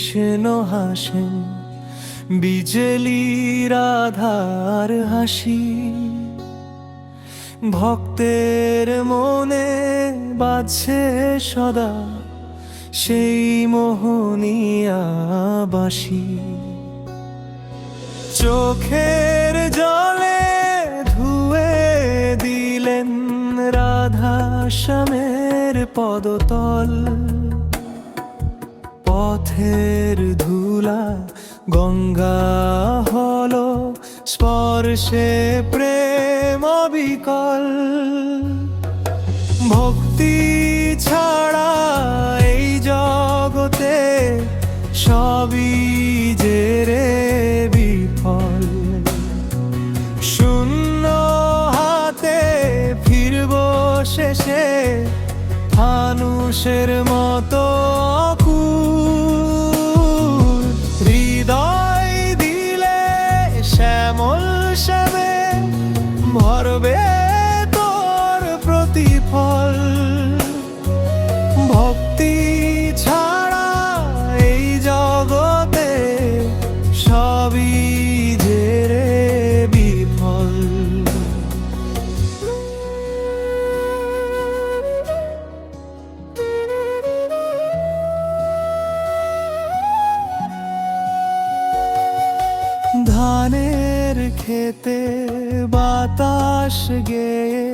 কৃষ্ণ হাসেন, বিজলির আধার হাসি। ভক্তের মনে বাজছে সদা সেই মোহনীয়া বাঁশি। চোখের জলে ধুয়ে দিলেন রাধা শ্যামের পদতল। পথের ধুলা গঙ্গা হলো স্পর্শে প্রেম অবিকল। ভক্তি ছাড়া এই জগতে সবই যে রে বিফল। শূন্য হাতে ফিরব শেষে ফানুষের মতো অকুল। হৃদয় দিলে শ্যামল শ্যামে ভরবে তোর প্রতিফল। ভক্তি ছাড়া এই জগতে সবই যে রে বিফল। ধানের খেতে বাতাস গেয়ে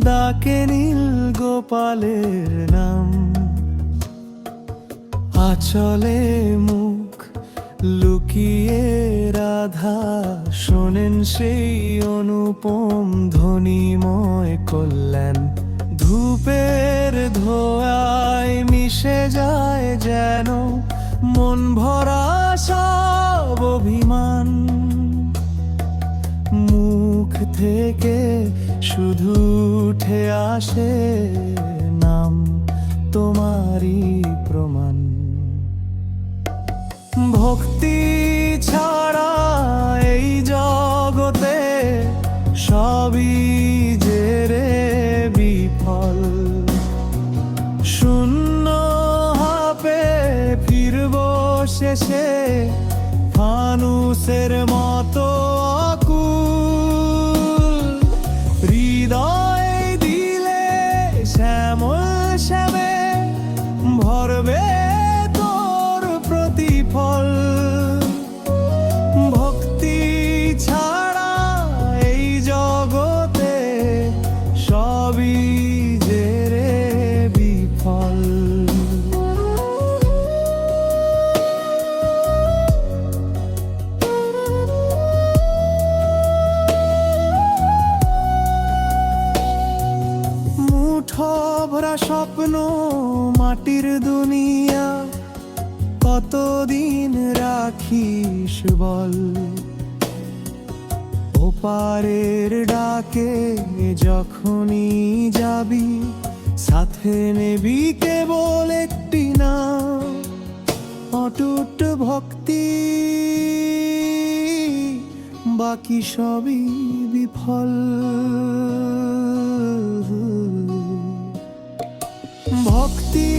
ডাকে নীল গোপালের নাম। আঁচলে মুখ লুকিয়ে রাধা শোনেন সেই অনুপম ধ্বনিময় কল্যাণ। ধূপের ধোঁয়ায় মিশে যায় যেন মন ভরা সব অভিমান। মুখ থেকে শুধু উঠে আসে নাম তোমারই প্রমাণ। ভক্তি ছাড়া এই জগতে সবই যে রে বিফল। শূন্য হাপে ফিরব শেষে ফানুষের মতো অকুল। হৃদয় দিলে শ্যামল শ্যামে ভরবে তোর প্রতিফল। ভক্তি ছাড়া এই জগতে সবই যে রে বিফল। মুঠো ভরা স্বপ্ন মাটির দুনিয়া কতদিন রাখিস বল। ওপারের ডাকে যখনই যাবি সাথে নেবি কেবল একটি নাম। অটুট ভক্তি বাকি সবই বিফল। ভক্তি